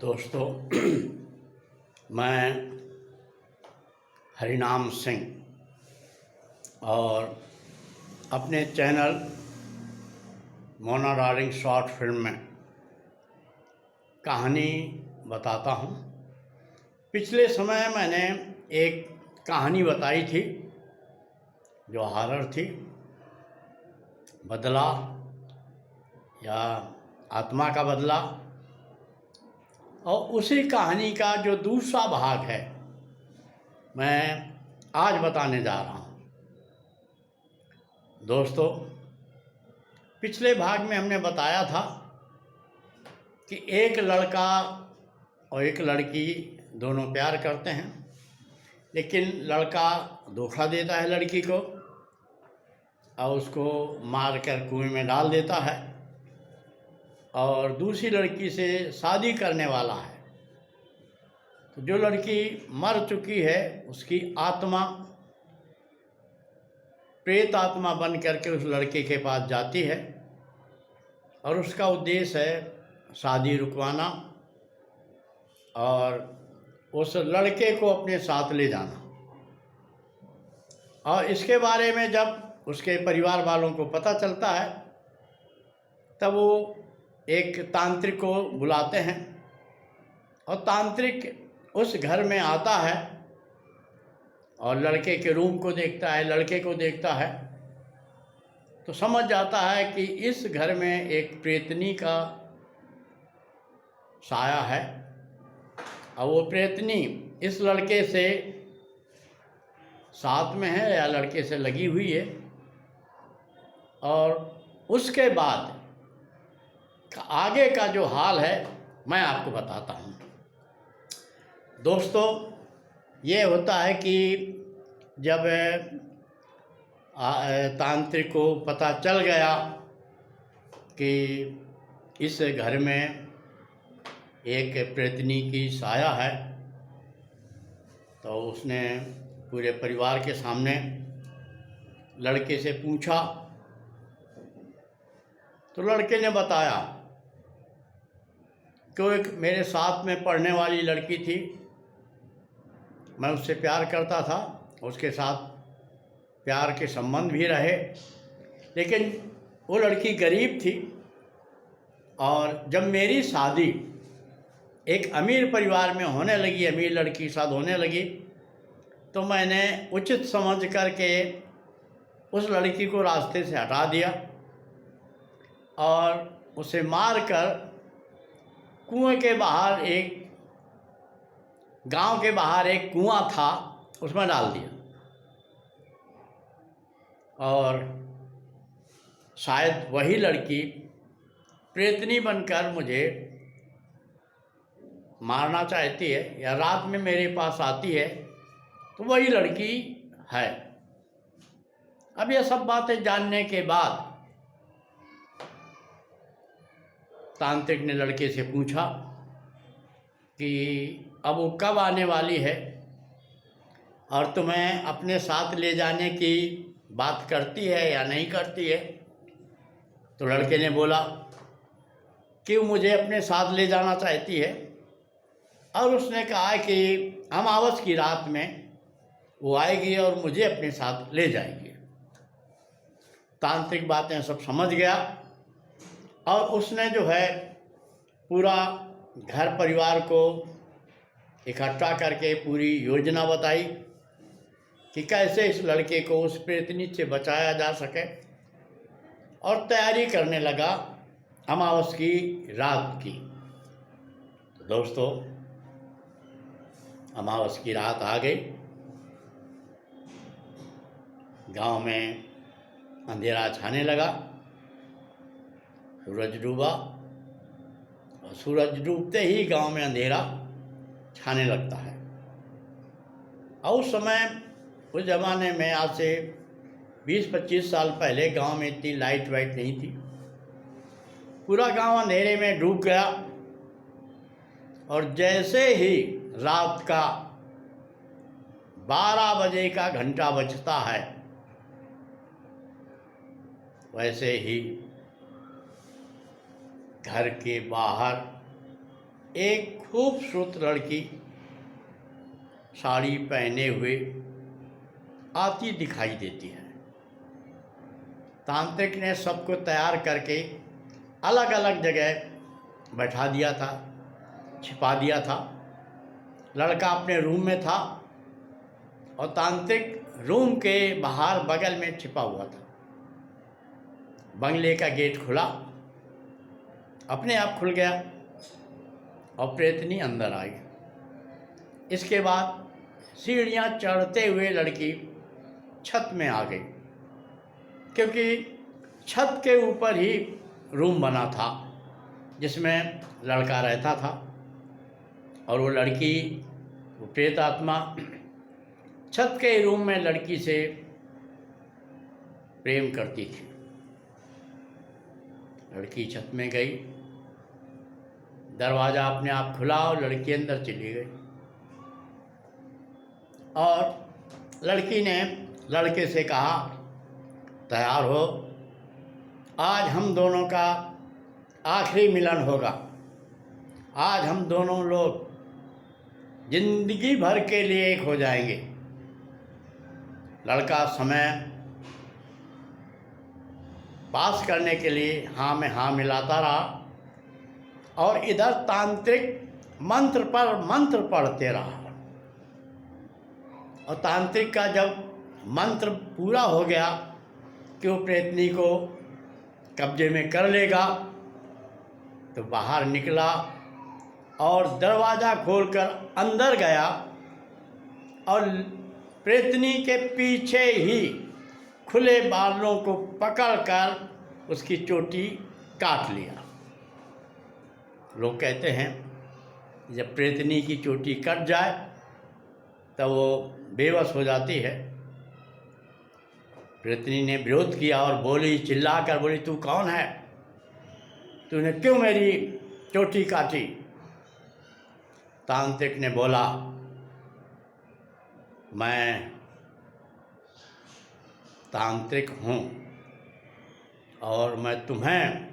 दोस्तों, मैं हरिनाम सिंह और अपने channel Mona darling short film में कहानी बताता हूँ। पिछले समय मैंने एक कहानी बताई थी जो हॉरर थी, बदला या आत्मा का बदला, और उसी कहानी का जो दूसरा भाग है मैं आज बताने जा रहा हूँ। दोस्तों, पिछले भाग में हमने बताया था कि एक लड़का और एक लड़की दोनों प्यार करते हैं, लेकिन लड़का धोखा देता है लड़की को और उसको मार कर कुएं में डाल देता है और दूसरी लड़की से शादी करने वाला है। तो जो लड़की मर चुकी है उसकी आत्मा प्रेत आत्मा बन करके उस लड़के के पास जाती है और उसका उद्देश्य है शादी रुकवाना और उस लड़के को अपने साथ ले जाना। और इसके बारे में जब उसके परिवार वालों को पता चलता है तब वो एक तांत्रिक को बुलाते हैं और तांत्रिक उस घर में आता है और लड़के के रूम को देखता है, लड़के को देखता है तो समझ जाता है कि इस घर में एक प्रेतनी का साया है और वो प्रेतनी इस लड़के से साथ में है या लड़के से लगी हुई है। और उसके बाद आगे का जो हाल है मैं आपको बताता हूँ। दोस्तों, ये होता है कि जब तांत्रिक को पता चल गया कि इस घर में एक प्रेतनी की साया है तो उसने पूरे परिवार के सामने लड़के से पूछा। तो लड़के ने बताया कि वो एक मेरे साथ में पढ़ने वाली लड़की थी, मैं उससे प्यार करता था, उसके साथ प्यार के संबंध भी रहे, लेकिन वो लड़की गरीब थी और जब मेरी शादी एक अमीर परिवार में होने लगी, अमीर लड़की के साथ होने लगी, तो मैंने उचित समझ करके उस लड़की को रास्ते से हटा दिया और उसे मारकर कुएं के बाहर एक गांव के बाहर एक कुआं था उसमें डाल दिया। और शायद वही लड़की प्रेतनी बनकर मुझे मारना चाहती है या रात में मेरे पास आती है, तो वही लड़की है। अब ये सब बातें जानने के बाद तांत्रिक ने लड़के से पूछा कि अब वो कब आने वाली है और तुम्हें अपने साथ ले जाने की बात करती है या नहीं करती है। तो लड़के ने बोला कि वो मुझे अपने साथ ले जाना चाहती है और उसने कहा कि अमावस की रात में वो आएगी और मुझे अपने साथ ले जाएगी। तांत्रिक बातें सब समझ गया और उसने जो है पूरा घर परिवार को इकट्ठा करके पूरी योजना बताई कि कैसे इस लड़के को उस प्रेतनी से बचाया जा सके और तैयारी करने लगा अमावस की रात की। तो दोस्तों, अमावस की रात आ गई, गांव में अंधेरा छाने लगा, सूरज डूबा और सूरज डूबते ही गांव में अंधेरा छाने लगता है। और उस समय, उस ज़माने में आज से 20-25 साल पहले गांव में इतनी लाइट वाइट नहीं थी, पूरा गांव अंधेरे में डूब गया। और जैसे ही रात का 12 बजे का घंटा बजता है वैसे ही घर के बाहर एक खूबसूरत लड़की साड़ी पहने हुए आती दिखाई देती है। तांत्रिक ने सबको तैयार करके अलग अलग जगह बैठा दिया था, छिपा दिया था। लड़का अपने रूम में था और तांत्रिक रूम के बाहर बगल में छिपा हुआ था। बंगले का गेट खुला, अपने आप खुल गया और प्रेतनी अंदर आई। इसके बाद सीढ़ियाँ चढ़ते हुए लड़की छत में आ गई, क्योंकि छत के ऊपर ही रूम बना था जिसमें लड़का रहता था। और वो लड़की, वो प्रेत आत्मा छत के रूम में लड़की से प्रेम करती थी। लड़की छत में गई, दरवाज़ा अपने आप खुला और लड़की अंदर चली गई। और लड़की ने लड़के से कहा, तैयार हो, आज हम दोनों का आखिरी मिलन होगा। आज हम दोनों लोग जिंदगी भर के लिए एक हो जाएंगे। लड़का समय पास करने के लिए हाँ में हाँ मिलाता रहा और इधर तांत्रिक मंत्र पर मंत्र पढ़ते रहा। और तांत्रिक का जब मंत्र पूरा हो गया कि वो प्रेतनी को कब्जे में कर लेगा, तो बाहर निकला और दरवाज़ा खोलकर अंदर गया और प्रेतनी के पीछे ही खुले बालों को पकड़कर उसकी चोटी काट लिया। लोग कहते हैं जब प्रेतनी की चोटी कट जाए तब वो बेबस हो जाती है। प्रेतनी ने विरोध किया और बोली, चिल्ला कर बोली, तू कौन है? तूने क्यों मेरी चोटी काटी? तांत्रिक ने बोला, मैं तांत्रिक हूँ और मैं तुम्हें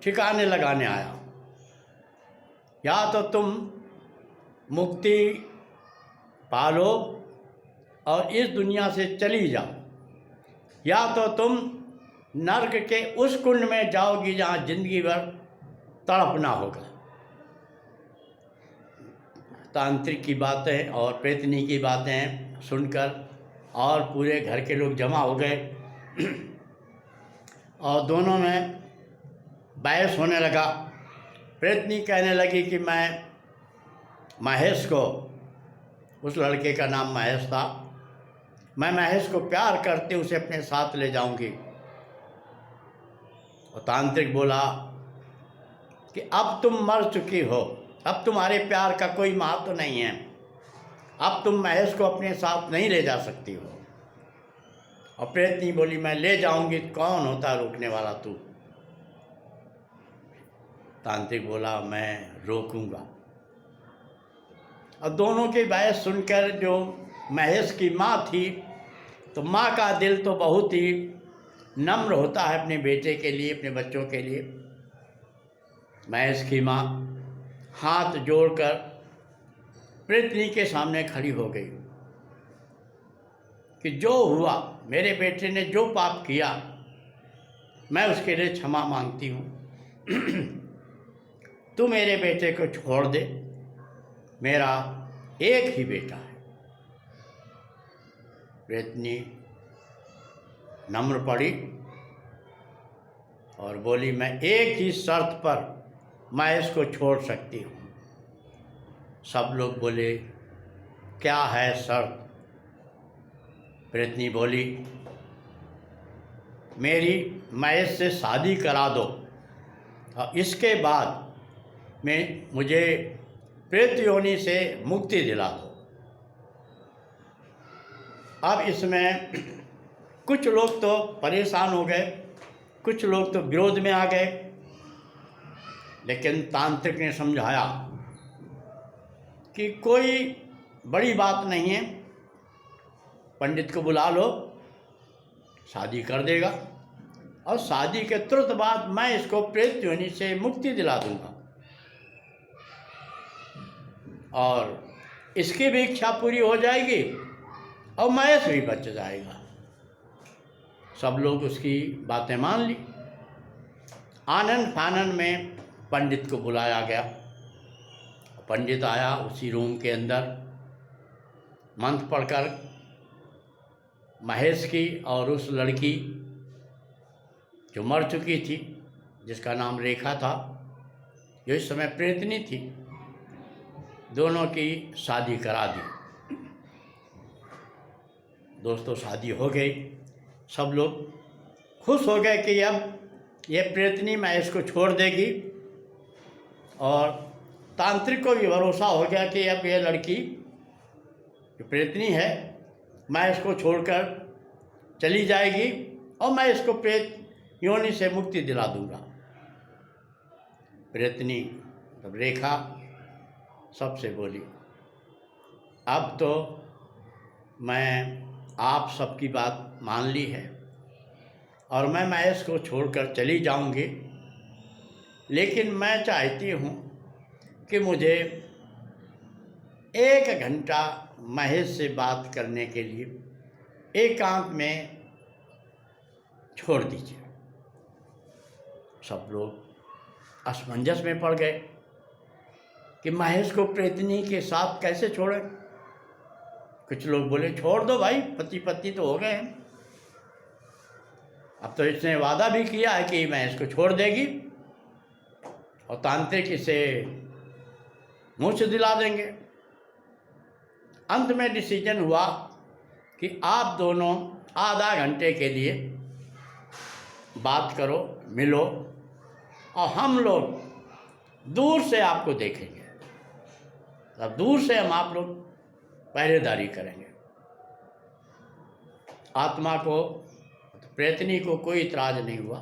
ठिकाने लगाने आया हूँ। या तो तुम मुक्ति पालो और इस दुनिया से चली जाओ, या तो तुम नर्क के उस कुंड में जाओगी जहाँ जिंदगी भर तड़पना होगा। तांत्रिक की बातें और प्रेतनी की बातें सुनकर और पूरे घर के लोग जमा हो गए और दोनों में बहस होने लगा। प्रेतनी कहने लगी कि मैं महेश को, उस लड़के का नाम महेश था, मैं महेश को प्यार करते उसे अपने साथ ले जाऊंगी। और तांत्रिक बोला कि अब तुम मर चुकी हो, अब तुम्हारे प्यार का कोई महत्व नहीं है, अब तुम महेश को अपने साथ नहीं ले जा सकती हो। और प्रेतनी बोली, मैं ले जाऊंगी, कौन होता रोकने वाला तू? तांत्रिक बोला, मैं रोकूंगा। और दोनों की बहस सुनकर जो महेश की माँ थी, तो माँ का दिल तो बहुत ही नम्र होता है अपने बेटे के लिए, अपने बच्चों के लिए। महेश की माँ हाथ जोड़कर प्रेतनी के सामने खड़ी हो गई कि जो हुआ, मेरे बेटे ने जो पाप किया, मैं उसके लिए क्षमा मांगती हूँ। तू मेरे बेटे को छोड़ दे, मेरा एक ही बेटा है। प्रेतनी नम्र पड़ी और बोली, मैं एक ही शर्त पर मैं इसको छोड़ सकती हूँ। सब लोग बोले, क्या है शर्त? प्रेतनी बोली, मेरी महेश से शादी करा दो और इसके बाद मुझे प्रेत योनि से मुक्ति दिला दो। अब इसमें कुछ लोग तो परेशान हो गए, कुछ लोग तो विरोध में आ गए, लेकिन तांत्रिक ने समझाया कि कोई बड़ी बात नहीं है, पंडित को बुला लो, शादी कर देगा और शादी के तुरंत बाद मैं इसको प्रेत योनि से मुक्ति दिला दूंगा। और इसकी भी इच्छा पूरी हो जाएगी और महेश भी बच जाएगा। सब लोग उसकी बातें मान ली। आनंद फानन में पंडित को बुलाया गया। पंडित आया, उसी रूम के अंदर मंत्र पढ़कर महेश की और उस लड़की जो मर चुकी थी, जिसका नाम रेखा था, जो इस समय प्रेतनी थी, दोनों की शादी करा दी। दोस्तों, शादी हो गई। सब लोग खुश हो गए कि अब ये प्रेतनी महेश को छोड़ देगी, और तांत्रिक को भी भरोसा हो गया कि अब ये लड़की जो प्रेतनी है महेश को छोड़कर चली जाएगी और मैं इसको प्रेत योनि से मुक्ति दिला दूंगा। प्रेतनी तब रेखा सबसे बोली, अब तो मैं आप सबकी बात मान ली है और मैं महेश को छोड़कर चली जाऊंगी, लेकिन मैं चाहती हूँ कि मुझे 1 घंटा महेश से बात करने के लिए एकांत में छोड़ दीजिए। सब लोग असमंजस में पड़ गए कि महेश को प्रेतनी के साथ कैसे छोड़ें। कुछ लोग बोले, छोड़ दो भाई, पति पत्नी तो हो गए हैं, अब तो इसने वादा भी किया है कि महेश को छोड़ देगी और तांत्रिक इसे मुँह से दिला देंगे। अंत में डिसीजन हुआ कि आप दोनों आधा घंटे के लिए बात करो, मिलो, और हम लोग दूर से आपको देखेंगे। अब दूर से हम आप लोग पहरेदारी करेंगे। आत्मा को, प्रेतनी को कोई इतराज नहीं हुआ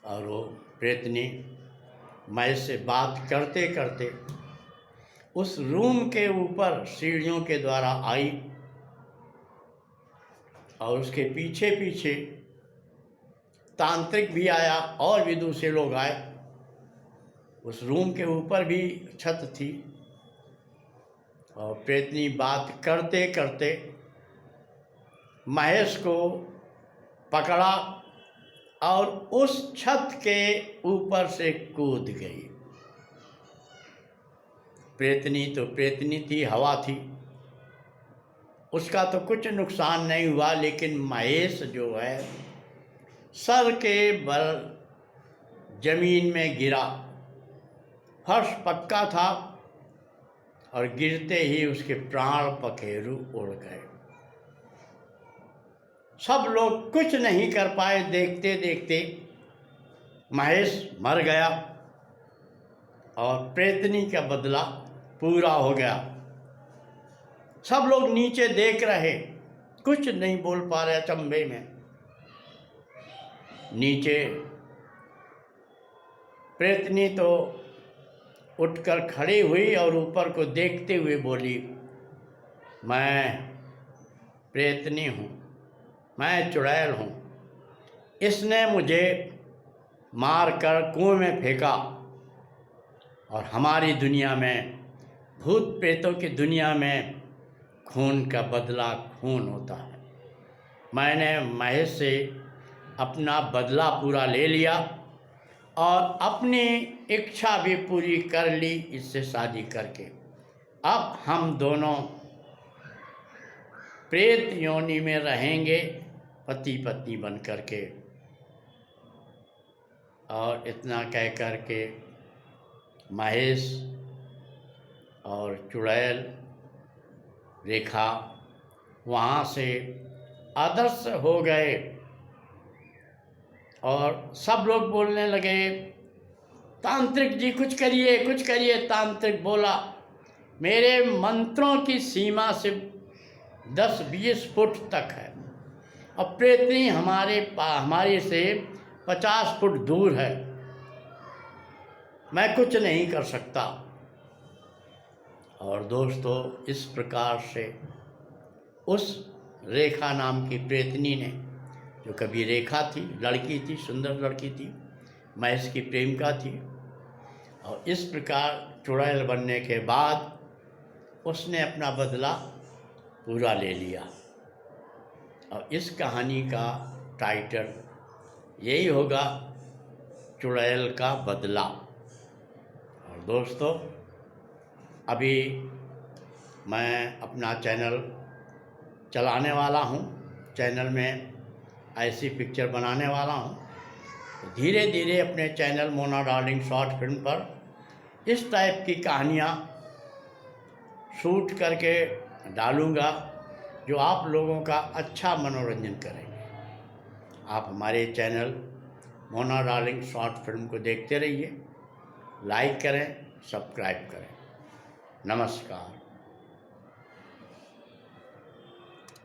और वो प्रेतनी महेश से बात करते करते उस रूम के ऊपर सीढ़ियों के द्वारा आई और उसके पीछे पीछे तांत्रिक भी आया और भी दूसरे लोग आए। उस रूम के ऊपर भी छत थी और प्रेतनी बात करते करते महेश को पकड़ा और उस छत के ऊपर से कूद गई। प्रेतनी तो प्रेतनी थी, हवा थी, उसका तो कुछ नुकसान नहीं हुआ, लेकिन महेश जो है सर के बल जमीन में गिरा। फर्श पक्का था और गिरते ही उसके प्राण पखेरु उड़ गए। सब लोग कुछ नहीं कर पाए। देखते देखते महेश मर गया और प्रेतनी का बदला पूरा हो गया। सब लोग नीचे देख रहे, कुछ नहीं बोल पा रहे अचंभे में। नीचे प्रेतनी तो उठकर खड़ी हुई और ऊपर को देखते हुए बोली, मैं प्रेतनी हूँ, मैं चुड़ैल हूँ। इसने मुझे मारकर कुएं में फेंका और हमारी दुनिया में, भूत प्रेतों की दुनिया में, खून का बदला खून होता है। मैंने महेश से अपना बदला पूरा ले लिया और अपनी इच्छा भी पूरी कर ली इससे शादी करके। अब हम दोनों प्रेत योनि में रहेंगे, पति पत्नी बन करके। और इतना कह कर के महेश और चुड़ैल रेखा वहाँ से अदृश्य हो गए और सब लोग बोलने लगे, तांत्रिक जी कुछ करिए, कुछ करिए। तांत्रिक बोला, मेरे मंत्रों की सीमा से 10-20 फुट तक है और प्रेतनी हमारे से 50 फुट दूर है, मैं कुछ नहीं कर सकता। और दोस्तों, इस प्रकार से उस रेखा नाम की प्रेतनी ने, जो कभी रेखा थी, लड़की थी, सुंदर लड़की थी, महेश की प्रेमिका थी, और इस प्रकार चुड़ैल बनने के बाद उसने अपना बदला पूरा ले लिया। और इस कहानी का टाइटल यही होगा, चुड़ैल का बदला। और दोस्तों, अभी मैं अपना चैनल चलाने वाला हूँ, चैनल में ऐसी पिक्चर बनाने वाला हूँ। तो धीरे धीरे अपने channel Mona darling short film पर इस टाइप की कहानियाँ शूट करके डालूँगा जो आप लोगों का अच्छा मनोरंजन करेंगे। आप हमारे channel Mona darling short film को देखते रहिए, लाइक करें, सब्सक्राइब करें। नमस्कार।